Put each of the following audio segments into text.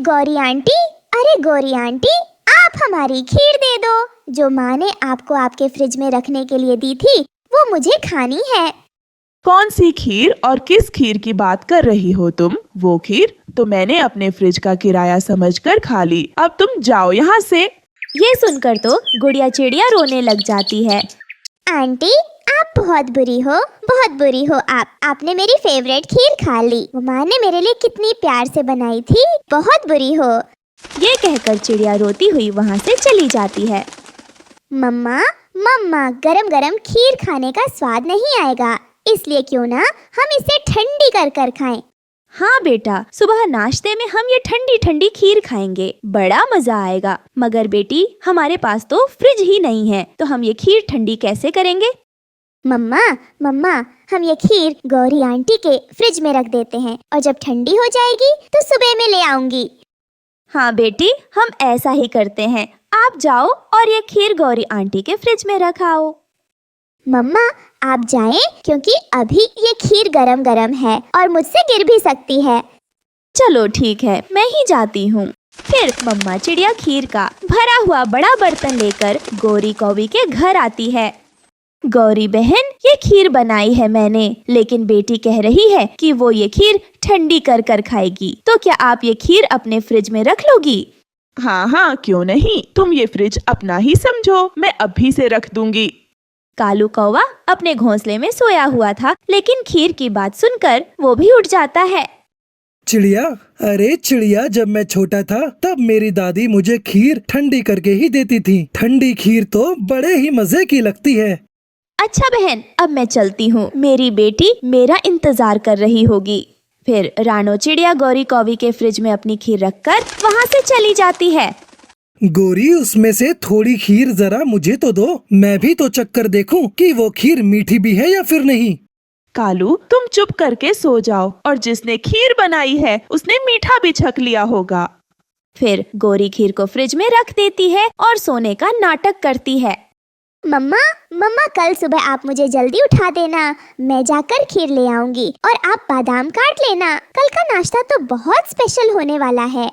Gauri aunty, अरे Gauri aunty, आप हमारी खीर दे दो। जो माँ ने आपको आपके फ्रिज में रखने के लिए दी थी वो मुझे खानी है। कौन सी खीर और किस खीर की बात कर रही हो तुम? वो खीर तो मैंने अपने फ्रिज का किराया समझकर खा ली। अब तुम जाओ यहाँ से। ये सुनकर तो गुड़िया चिड़िया रोने लग जाती है। आंटी, आप बहुत बुरी हो, बहुत बुरी हो। आपने मेरी फेवरेट खीर खा ली। वो माँ ने मेरे लिए कितनी प्यार से बनाई थी, बहुत बुरी हो। ये कहकर चिड़िया रोती हुई वहाँ से चली जाती है। मम्मा, मम्मा, गरम गरम खीर खाने का स्वाद नहीं आएगा, इसलिए क्यों ना हम इसे ठंडी कर कर खाएं। हाँ बेटा, सुबह नाश्ते में हम ये ठंडी ठंडी खीर खाएंगे, बड़ा मजा आएगा। मगर बेटी, हमारे पास तो फ्रिज ही नहीं है, तो हम ये खीर ठंडी कैसे करेंगे? मम्मा, मम्मा, हम ये खीर गौरी आंटी के फ्रिज में रख देते हैं और जब ठंडी हो जाएगी तो सुबह में ले आऊंगी। हाँ बेटी, हम ऐसा ही करते हैं। आप जाओ और ये खीर गौरी आंटी के फ्रिज में रखाओ। मम्मा, आप जाएं, क्योंकि अभी ये खीर गरम गरम है और मुझसे गिर भी सकती है। चलो ठीक है, मैं ही जाती हूँ। फिर मम्मा चिड़िया खीर का भरा हुआ बड़ा बर्तन लेकर गौरी कौवी के घर आती है। गौरी बहन, ये खीर बनाई है मैंने, लेकिन बेटी कह रही है कि वो ये खीर ठंडी कर कर खाएगी, तो क्या आप ये खीर अपने फ्रिज में रख लोगी? हाँ हाँ, क्यों नहीं। तुम ये फ्रिज अपना ही समझो, मैं अभी से रख दूंगी। कालू कौवा अपने घोंसले में सोया हुआ था, लेकिन खीर की बात सुनकर वो भी उठ जाता है। चिड़िया, अरे चिड़िया, जब मैं छोटा था तब मेरी दादी मुझे खीर ठंडी करके ही देती थी। ठंडी खीर तो बड़े ही मजे की लगती है। अच्छा बहन, अब मैं चलती हूँ, मेरी बेटी मेरा इंतजार कर रही होगी। फिर रानो चिड़िया गौरी कौवी के फ्रिज में अपनी खीर रखकर वहाँ से चली जाती है। गोरी, उसमें से थोड़ी खीर जरा मुझे तो दो, मैं भी तो चख कर देखूं कि वो खीर मीठी भी है या फिर नहीं। कालू, तुम चुप करके सो जाओ, और जिसने खीर बनाई है उसने मीठा भी छक लिया होगा। फिर गौरी खीर को फ्रिज में रख देती है और सोने का नाटक करती है। मम्मा, मम्मा, कल सुबह आप मुझे जल्दी उठा देना, मैं जाकर खीर ले आऊंगी और आप बादाम काट लेना। कल का नाश्ता तो बहुत स्पेशल होने वाला है।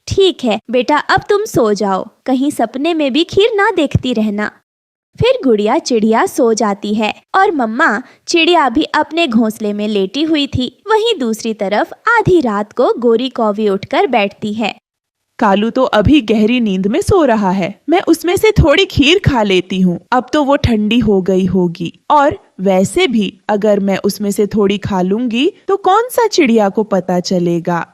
ठीक है बेटा, अब तुम सो जाओ, कहीं सपने में भी खीर ना देखती रहना। फिर गुड़िया चिड़िया सो जाती है और मम्मा चिड़िया भी अपने घोंसले में लेटी हुई थी। वहीं दूसरी तरफ आधी रात को गौरी कौवी उठकर बैठती है। कालू तो अभी गहरी नींद में सो रहा है, मैं उसमें से थोड़ी खीर खा लेती हूँ, अब तो वो ठंडी हो गई होगी। और वैसे भी अगर मैं उसमें से थोड़ी खा लूंगी तो कौन सा चिड़िया को पता चलेगा।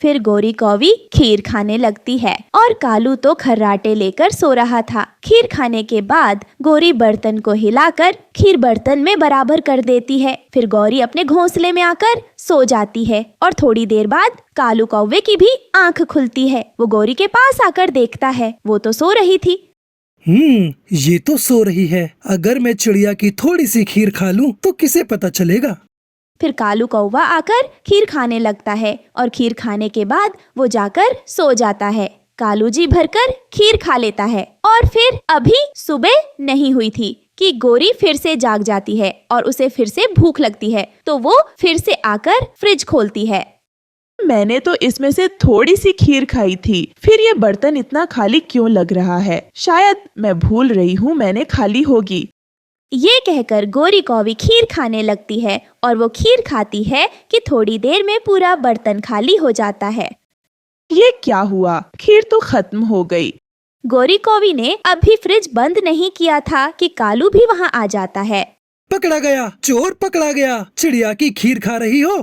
फिर गौरी कौवी खीर खाने लगती है और कालू तो खर्राटे लेकर सो रहा था। खीर खाने के बाद गौरी बर्तन को हिलाकर खीर बर्तन में बराबर कर देती है। फिर गौरी अपने घोंसले में आकर सो जाती है और थोड़ी देर बाद कालू कौवे की भी आंख खुलती है। वो गौरी के पास आकर देखता है, वो तो सो रही थी। ये तो सो रही है। अगर मैं चिड़िया की थोड़ी सी खीर खा लूं तो किसे पता चलेगा। फिर कालू कौवा आकर खीर खाने लगता है और खीर खाने के बाद वो जाकर सो जाता है। कालू जी भरकर खीर खा लेता है और फिर अभी सुबह नहीं हुई थी कि गौरी फिर से जाग जाती है और उसे फिर से भूख लगती है, तो वो फिर से आकर फ्रिज खोलती है। मैंने तो इसमें से थोड़ी सी खीर खाई थी, फिर ये बर्तन इतना खाली क्यों लग रहा है? शायद मैं भूल रही हूँ, मैंने खाली होगी। ये कहकर गौरी कौवी खीर खाने लगती है और वो खीर खाती है कि थोड़ी देर में पूरा बर्तन खाली हो जाता है। ये क्या हुआ? खीर तो खत्म हो गई। गौरी कौवी ने अभी फ्रिज बंद नहीं किया था कि कालू भी वहाँ आ जाता है। पकड़ा गया, चोर पकड़ा गया। चिड़िया की खीर खा रही हो?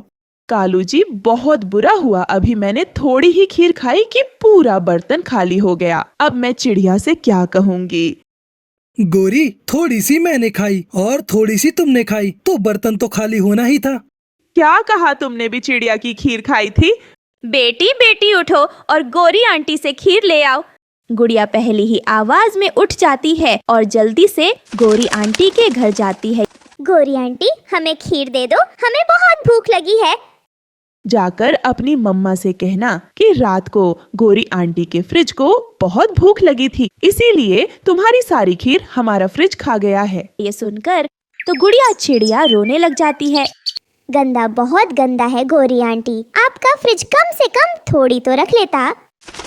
कालू जी, बहुत बुरा हुआ, अभी मैंने थोड़ी ही खीर खाई कि पूरा बर्तन खाली हो गया। अब मैं चिड़िया से क्या कहूँगी? गोरी, थोड़ी सी मैंने खाई और थोड़ी सी तुमने खाई, तो बर्तन तो खाली होना ही था। क्या कहा तुमने भी चिड़िया की खीर खाई थी? बेटी बेटी उठो और गौरी आंटी से खीर ले आओ। गुड़िया पहली ही आवाज में उठ जाती है और जल्दी से गौरी आंटी के घर जाती है। गौरी आंटी, हमें खीर दे दो, हमें बहुत भूख लगी है। जाकर अपनी मम्मा से कहना कि रात को गौरी आंटी के फ्रिज को बहुत भूख लगी थी, इसीलिए तुम्हारी सारी खीर हमारा फ्रिज खा गया है। ये सुनकर तो गुड़िया चिड़िया रोने लग जाती है। गंदा, बहुत गंदा है गोरी आंटी। आपका फ्रिज कम से कम थोड़ी तो रख लेता।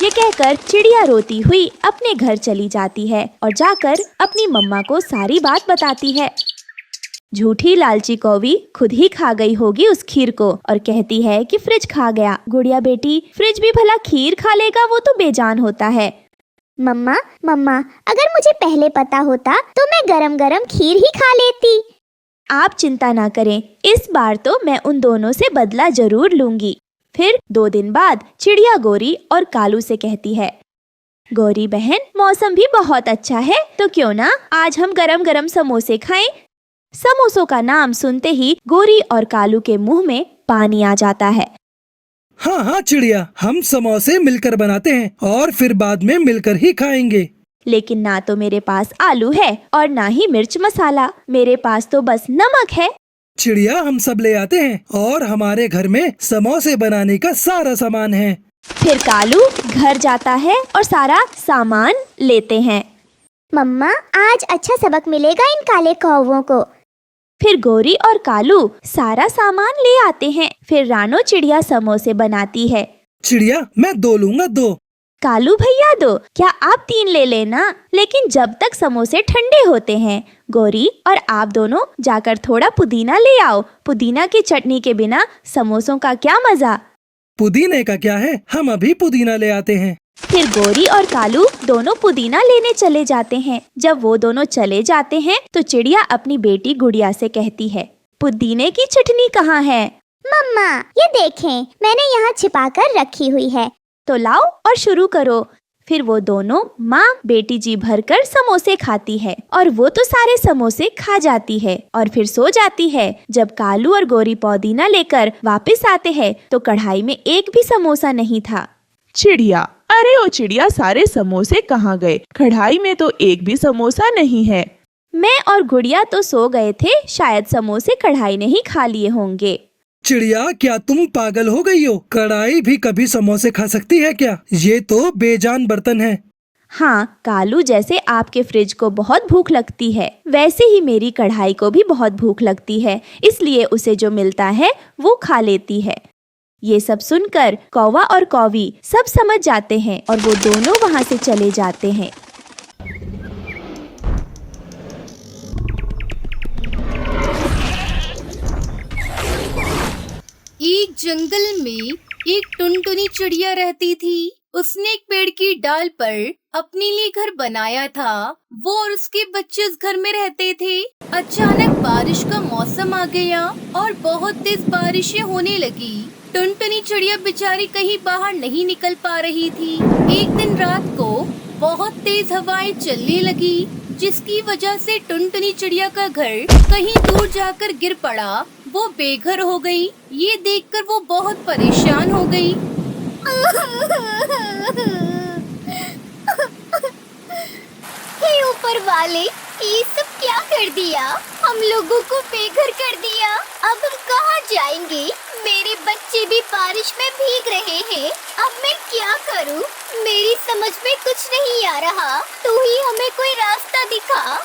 ये कहकर चिड़िया रोती हुई अपने घर चली जाती है और जाकर अपनी मम्मा को सारी बात बताती है। झूठी लालची कौवी खुद ही खा गई होगी उस खीर को और कहती है कि फ्रिज खा गया। गुड़िया बेटी, फ्रिज भी भला खीर खा लेगा, वो तो बेजान होता है। मम्मा मम्मा, अगर मुझे पहले पता होता तो मैं गरम गरम खीर ही खा लेती। आप चिंता ना करें, इस बार तो मैं उन दोनों से बदला जरूर लूंगी। फिर 2 दिन बाद चिड़िया गोरी और कालू से कहती है, गोरी बहन, मौसम भी बहुत अच्छा है, तो क्यों ना आज हम गरम गरम समोसे खाएं। समोसों का नाम सुनते ही गोरी और कालू के मुंह में पानी आ जाता है। हाँ हाँ चिड़िया, हम समोसे मिलकर बनाते हैं और फिर बाद में मिलकर ही खाएंगे। लेकिन ना तो मेरे पास आलू है और ना ही मिर्च मसाला, मेरे पास तो बस नमक है। चिड़िया, हम सब ले आते हैं और हमारे घर में समोसे बनाने का सारा सामान है। फिर कालू घर जाता है और सारा सामान लेते हैं। मम्मा, आज अच्छा सबक मिलेगा इन काले कौवों को। फिर गोरी और कालू सारा सामान ले आते हैं। फिर रानो चिड़िया समोसे बनाती है। चिड़िया, मैं 2 लूंगा, 2। कालू भैया 2, क्या आप 3 ले लेना, लेकिन जब तक समोसे ठंडे होते हैं। गोरी और आप दोनों जाकर थोड़ा पुदीना ले आओ, पुदीना की चटनी के बिना समोसों का क्या मजा। पुदीने का क्या है, हम अभी पुदीना ले आते हैं। फिर गोरी और कालू दोनों पुदीना लेने चले जाते हैं। जब वो दोनों चले जाते हैं तो चिड़िया अपनी बेटी गुड़िया से कहती है, पुदीने की चटनी कहाँ है? मम्मा, ये देखें, मैंने यहाँ छिपा कर रखी हुई है। तो लाओ और शुरू करो। फिर वो दोनों माँ बेटी जी भरकर समोसे खाती है और वो तो सारे समोसे खा जाती है और फिर सो जाती है। जब कालू और गोरी पुदीना लेकर वापस आते हैं तो कढ़ाई में एक भी समोसा नहीं था। चिड़िया, अरे ओ चिड़िया, सारे समोसे कहाँ गए? कढ़ाई में तो एक भी समोसा नहीं है। मैं और गुड़िया तो सो गए थे, शायद समोसे कढ़ाई ने ही खा लिए होंगे। चिड़िया, क्या तुम पागल हो गई हो? कढ़ाई भी कभी समोसे खा सकती है क्या? ये तो बेजान बर्तन है। हाँ कालू, जैसे आपके फ्रिज को बहुत भूख लगती है, वैसे ही मेरी कढ़ाई को भी बहुत भूख लगती है, इसलिए उसे जो मिलता है वो खा लेती है। ये सब सुनकर कौवा और कौवी सब समझ जाते हैं और वो दोनों वहाँ से चले जाते हैं। एक जंगल में एक टुनटुनी चिड़िया रहती थी। उसने एक पेड़ की डाल पर अपने लिए घर बनाया था। वो और उसके बच्चे उस घर में रहते थे। अचानक बारिश का मौसम आ गया और बहुत तेज बारिशें होने लगी। टुनटुनी चिड़िया बेचारी कहीं बाहर नहीं निकल पा रही थी। एक दिन रात को बहुत तेज हवाएं चलने लगी, जिसकी वजह से टुनटुनी चिड़िया का घर कहीं दूर जाकर गिर पड़ा। वो बेघर हो गई। ये देखकर वो बहुत परेशान हो गई। हे ऊपर वाले, ये सब क्या कर दिया? हम लोगों को बेघर कर दिया। अब हम कहाँ जाएंगे? मेरे बच्चे भी बारिश में भीग रहे हैं। अब मैं क्या करूँ? मेरी समझ में कुछ नहीं आ रहा। तू ही हमें कोई रास्ता दिखा।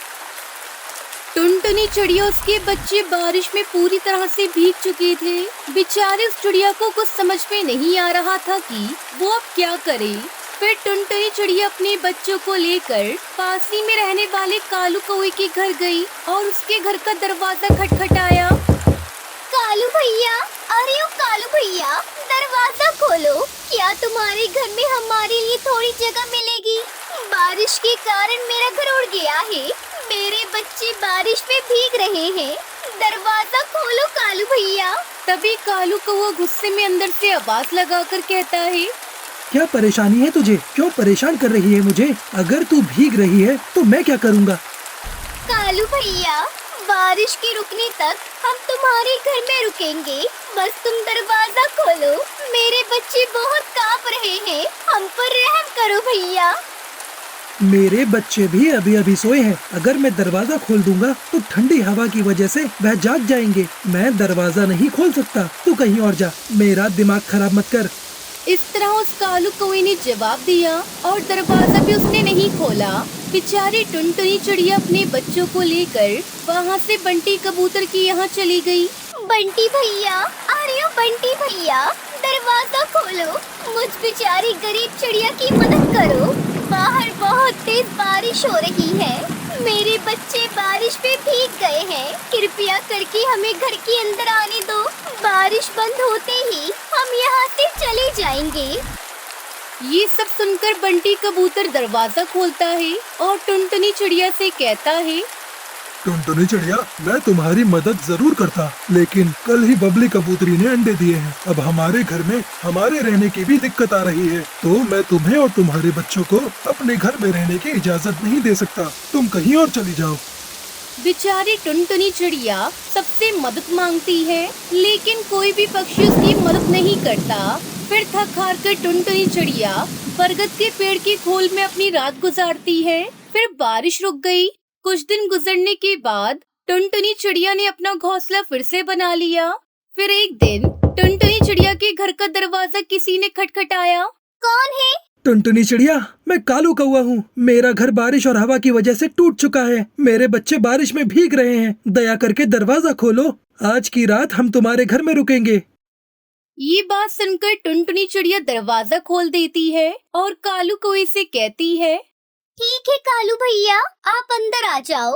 टुनटुनी चिड़िया उसके बच्चे बारिश में पूरी तरह से भीग चुके थे। बेचारे उस चिड़िया को कुछ समझ में नहीं आ रहा था कि वो अब क्या करे। फिर टुनटुनी चिड़िया अपने बच्चों को लेकर पास ही में रहने वाले कालू कौवे के घर गई और उसके घर का दरवाजा खटखटाया। कालू भैया, अरे ओ कालू भैया, दरवाजा खोलो। क्या तुम्हारे घर में हमारे लिए थोड़ी जगह मिलेगी? बारिश के कारण मेरा घर उड़ गया है। मेरे बच्चे बारिश में भीग रहे हैं। दरवाजा खोलो कालू भैया। तभी कालू कौवा गुस्से में अंदर से आवाज लगाकर कहता है, क्या परेशानी है तुझे? क्यों परेशान कर रही है मुझे? अगर तू भीग रही है तो मैं क्या करूँगा? कालू भैया, बारिश के रुकने तक हम तुम्हारे घर में रुकेंगे। बस तुम दरवाजा खोलो। मेरे बच्चे बहुत कांप रहे हैं। हम पर रहम करो भैया। मेरे बच्चे भी अभी अभी सोए हैं। अगर मैं दरवाजा खोल दूंगा तो ठंडी हवा की वजह से वह जाग जाएंगे। मैं दरवाजा नहीं खोल सकता। तू कहीं और जा, मेरा दिमाग खराब मत कर। इस तरह उस कालू कौवे ने जवाब दिया और दरवाजा भी उसने नहीं खोला। बेचारी टुनटुनी चिड़िया अपने बच्चों को लेकर वहाँ से बंटी कबूतर की यहाँ चली गई। बंटी भैया, अरे ओ बंटी भैया, दरवाजा खोलो, मुझ बेचारी गरीब चिड़िया की मदद करो। बाहर बहुत तेज बारिश हो रही है, मेरे बच्चे बारिश में भीग गए हैं। कृपया करके हमें घर के अंदर आने दो। बारिश बंद होते ही हम यहाँ से चले जाएंगे। ये सब सुनकर बंटी कबूतर दरवाजा खोलता है और टुनटुनी चिड़िया से कहता है, टुनटुनी चिड़िया, मैं तुम्हारी मदद जरूर करता, लेकिन कल ही बबली कबूतरी ने अंडे दिए हैं। अब हमारे घर में हमारे रहने की भी दिक्कत आ रही है, तो मैं तुम्हें और तुम्हारे बच्चों को अपने घर में रहने की इजाजत नहीं दे सकता। तुम कहीं और चली जाओ। बेचारी टुनटुनी चिड़िया सबसे मदद मांगती है, लेकिन कोई भी पक्षी उसकी मदद नहीं करता। फिर थक हार कर टुनटुनी चिड़िया बरगद के पेड़ की खोल में अपनी रात गुजारती है। फिर बारिश रुक गई। कुछ दिन गुजरने के बाद टुनटुनी चिड़िया ने अपना घोंसला फिर से बना लिया। फिर एक दिन टुनटुनी चिड़िया के घर का दरवाजा किसी ने खटखटाया। कौन है? टुनटुनी चिड़िया, मैं कालू कौवा हूँ। मेरा घर बारिश और हवा की वजह से टूट चुका है। मेरे बच्चे बारिश में भीग रहे हैं। दया करके दरवाजा खोलो। आज की रात हम तुम्हारे घर में रुकेंगे। ये बात सुनकर टुनटुनी चिड़िया दरवाजा खोल देती है और कालू कौवे से कहती है, ठीक है कालू भैया, आप अंदर आ जाओ।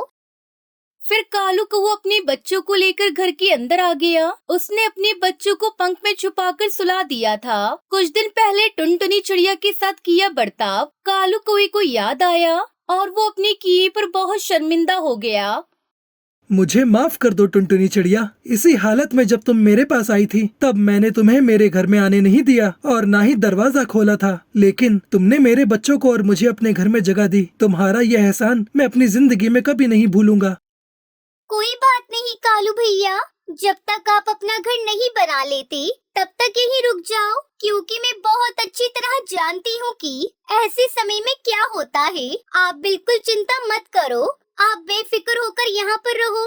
फिर कालू कौवा अपने बच्चों को लेकर घर के अंदर आ गया। उसने अपने बच्चों को पंख में छुपाकर सुला दिया था। कुछ दिन पहले टुनटुनी चिड़िया के साथ किया बर्ताव कालू कौवे को याद आया और वो अपने किए पर बहुत शर्मिंदा हो गया। मुझे माफ कर दो टुनटुनी चिड़िया। इसी हालत में जब तुम मेरे पास आई थी, तब मैंने तुम्हें मेरे घर में आने नहीं दिया और ना ही दरवाजा खोला था। लेकिन तुमने मेरे बच्चों को और मुझे अपने घर में जगह दी। तुम्हारा यह एहसान मैं अपनी जिंदगी में कभी नहीं भूलूंगा। कोई बात नहीं कालू भैया, जब तक आप अपना घर नहीं बना लेते तब तक यहीं रुक जाओ, क्योंकि मैं बहुत अच्छी तरह जानती हूँ कि ऐसे समय में क्या होता है। आप बिल्कुल चिंता मत करो, आप बेफिक्र होकर यहाँ पर रहो।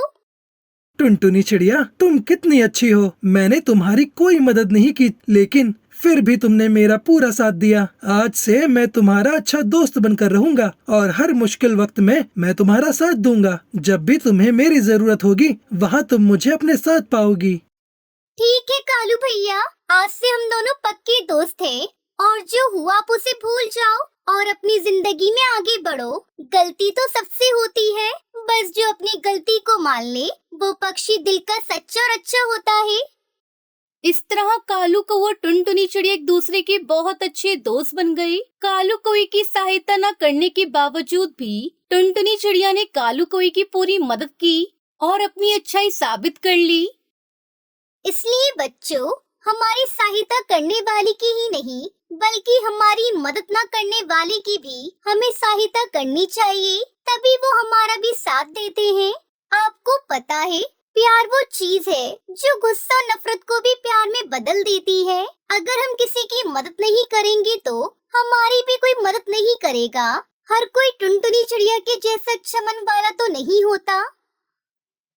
टुनटुनी चिड़िया, तुम कितनी अच्छी हो। मैंने तुम्हारी कोई मदद नहीं की, लेकिन फिर भी तुमने मेरा पूरा साथ दिया। आज से मैं तुम्हारा अच्छा दोस्त बनकर रहूंगा और हर मुश्किल वक्त में मैं तुम्हारा साथ दूंगा। जब भी तुम्हें मेरी जरूरत होगी, वहाँ तुम मुझे अपने साथ पाओगी। ठीक है कालू भैया, आज से हम दोनों पक्के दोस्त हैं और जो हुआ आप उसे भूल जाओ और अपनी जिंदगी में आगे बढ़ो। गलती तो सबसे होती है, बस जो अपनी गलती को मान ले वो पक्षी दिल का सच्चा और अच्छा होता है। इस तरह कालू कौवा और टुनटुनी चिड़िया एक दूसरे के बहुत अच्छे दोस्त बन गए। कालू कौवे की सहायता न करने के बावजूद भी टुनटुनी चिड़िया ने कालू कौवे की पूरी मदद की और अपनी अच्छाई साबित कर ली। इसलिए बच्चों, हमारी सहायता करने वाले की ही नहीं बल्कि हमारी मदद न करने वाले की भी हमें सहायता करनी चाहिए, तभी वो हमारा भी साथ देते हैं। आपको पता है, प्यार वो चीज है जो गुस्सा नफरत को भी प्यार में बदल देती है। अगर हम किसी की मदद नहीं करेंगे तो हमारी भी कोई मदद नहीं करेगा। हर कोई टुनटुनी चिड़िया के जैसा अच्छा मन वाला तो नहीं होता।